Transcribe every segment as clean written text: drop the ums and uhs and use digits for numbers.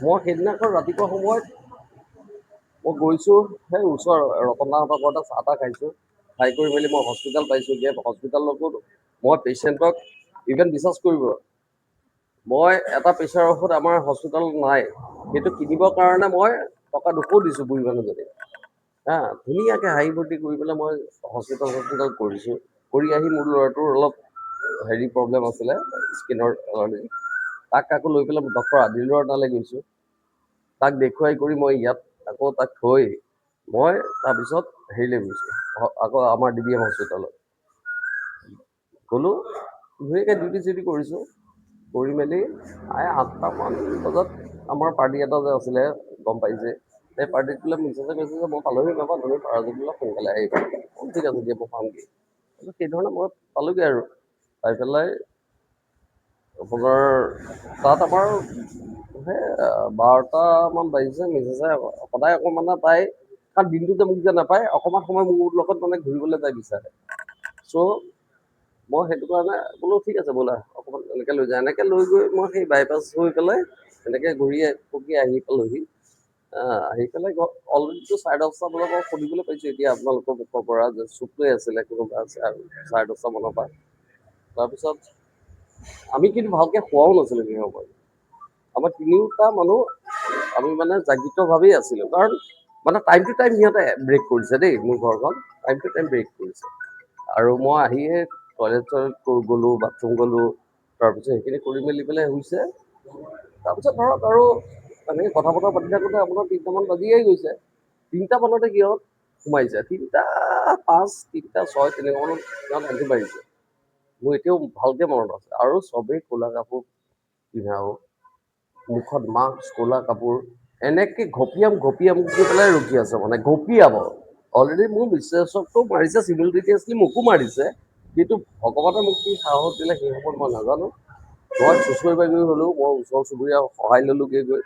মই সেইদিনাখন ৰাতিপুৱা সময়ত মই গৈছোঁ সেই ওচৰ ৰতনদাহঁতৰ ঘৰতে চাহ তাহ খাইছোঁ। খাই কৰি মেলি মই হস্পিটেল পাইছোঁগৈ। হস্পিটেলতো মই পেচেণ্টক ইভেন বিশ্বাস কৰিব, মই এটা প্ৰেছাৰৰ ঔষধ আমাৰ হস্পিটেলত নাই, সেইটো কিনিবৰ কাৰণে মই টকা 200 দিছোঁ বুঢ়ী মানুহজনীক। ধুনীয়াকৈ হাঁহি ফূৰ্তি কৰি পেলাই মই হস্পিটেল কৰিছোঁ। কৰি আহি মোৰ ল'ৰাটোৰ অলপ হেৰি প্ৰব্লেম আছিলে, স্কিনৰ এলাৰ্জি, তাক আকৌ লৈ পেলাই ডক্টৰ আদিলৰ তালৈ গৈছোঁ। তাক দেখুৱাই কৰি মই ইয়াত আকৌ তাক থৈ মই তাৰপিছত হেৰিলৈ গৈছোঁ, আকৌ আমাৰ DBM হস্পিটেলত গ'লোঁ। ধুনীয়াকৈ ডিউটি চিউটি কৰিছোঁ। কৰি মেলি 8টামান বজাত আমাৰ পাৰ্টি এটা যে আছিলে গম পাইছে, সেই পাৰ্টিত বোলে মিছেছে কৈছে যে মই পালোহি বাবা, তুমি পাৰা যদি বোলে সোনকালে আহিবা। ঠিক আছে দিয়া, মই পামগৈ। সেইধৰণে মই পালোঁগৈ আৰু পাই পেলাই আপোনাৰ তাত আমাৰ সেই 12টামান বাজিছে। মিছেছে সদায় অকণমান তাই, কাৰণ দিনটোতে মোক যে নাপায়, অকণমান সময় মোৰ লগত মানে ঘূৰিবলৈ তাই বিচাৰে। চ' মই সেইটো কাৰণে বোলো ঠিক আছে ব'লা অকণমান এনেকৈ লৈ যাওঁ। এনেকৈ লৈ গৈ মই সেই বাইপাছ হৈ পেলাই এনেকৈ ঘূৰি পকি আহি পালোঁহি। আহি পেলাই অলৰেডিটো 10:30 বজাৰ পৰা সুধিবলৈ পাইছোঁ এতিয়া আপোনালোকৰ মুখৰ পৰা যে চুপ লৈ আছিলে কোনোবা আছে আৰু 10:30 মানৰ পৰা। তাৰপিছত আমি কিন্তু ভালকৈ খোৱাও নাছিলোঁ সেই সময়ত। আমাৰ তিনিওটা মানুহ আমি মানে জাগৃতভাৱেই আছিলোঁ, কাৰণ মানে টাইম টু টাইম সিহঁতে ব্ৰেক কৰিছে দেই। মোৰ ঘৰখন টাইম টু টাইম ব্ৰেক কৰিছে। আৰু মই আহিয়ে টয়লেট গ'লোঁ, বাথৰুম গ'লোঁ, তাৰপিছত সেইখিনি কৰি মেলি পেলাই হৈছে। তাৰপিছত ধৰক আৰু এনেকৈ কথা বতৰা পাতি থাকোঁতে আপোনাৰ 3টামান বাজিয়েই গৈছে। 3টা মানতে সিহঁত সোমাইছে, 3:05, 3:06 তেনেকুৱা মানত সিহঁত এণ্ট্ৰি মাৰিছে। মোৰ এতিয়াও ভালকৈ মনত আছে। আৰু চবেই ক'লা কাপোৰ পিন্ধাও, মুখত মাস্ক, ক'লা কাপোৰ, এনেকৈ ঘপিয়াম দি পেলাই ৰখি আছে, মানে ঘপিয়াব। অলৰেডি মোৰ মিছেছকতো মাৰিছে, চিভিলটিটিয়াছলি মোকো মাৰিছে, কিন্তু ভগৱানে মোক কি সাহস দিলে সেই সময়ত মই নাজানো। মই চুঁচৰি বাগৰি হ'লেও মই ওচৰ চুবুৰীয়া সহায় ল'লোঁগৈ গৈ।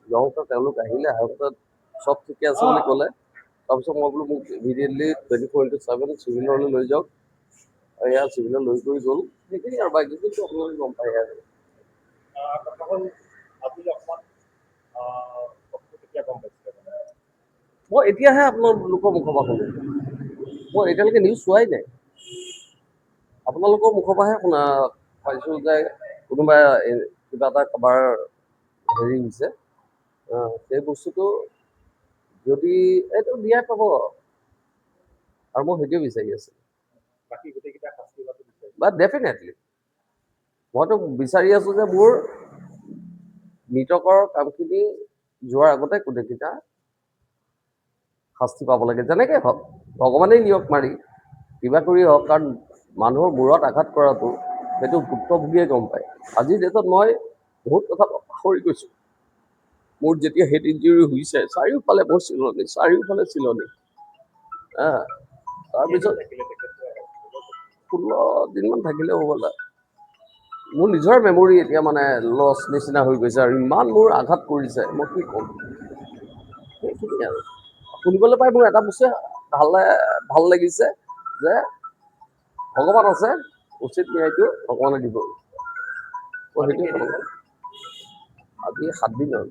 যাওঁতে তেওঁলোক আহিলে, আহোঁতে চব ঠিকে আছে বুলি ক'লে। তাৰপিছত মই বোলো মোক ইমিডিয়েটলি 24/7 চিভিললৈ লৈ যাওক। এয়া চিভিলত লৈ কৰি গ'ল। সেইখিনি আৰু বাকী কিন্তু আপোনালোকে গম পায় আৰু মই এতিয়াহে আপোনালোকৰ মুখৰ পৰা শুনো। মই এতিয়ালৈকে নিউজ চোৱাই নাই। আপোনালোকৰ মুখৰ পৰাহে শুনা পাইছোঁ যে কোনোবা কিবা এটা কাবাৰ হেৰি হৈছে। সেই বস্তুটো যদি এইটো ন্যায় পাব, আৰু মই সেইটোৱে বিচাৰি আছোঁ। বাট ডেফিনেটলি মইতো বিচাৰি আছোঁ যে মোৰ মৃতকৰ কামখিনি যোৱাৰ আগতে গোটেইকেইটা শাস্তি পাব লাগে, যেনেকৈ হওক। ভগৱানেই নিয়ক মাৰি কিবা কৰি হওক, কাৰণ মানুহৰ মূৰত আঘাত কৰাটো সেইটো ভুক্তভোগীয়ে গম পায়। আজিৰ ডেটত মই বহুত কথা পাহৰি গৈছোঁ। মোৰ যেতিয়া হেড ইঞ্জুৰি হৈছে, চাৰিওফালে মোৰ চিলনি, চাৰিওফালে চিলনি। তাৰপিছত 16 দিনমান থাকিলে হ'বলা। মোৰ নিজৰ মেমৰি এতিয়া মানে লছ নিচিনা হৈ গৈছে, আৰু ইমান মোৰ আঘাত কৰিছে, মই কি ক'ম। সেইখিনি আৰু শুনিবলৈ পাই মোৰ এটা বস্তুৱে ভাল লাগিছে যে ভগৱান আছে, উচিত ন্যায়টো ভগৱানে দিব। সেইটোৱে আজি 7 দিন হ'ল।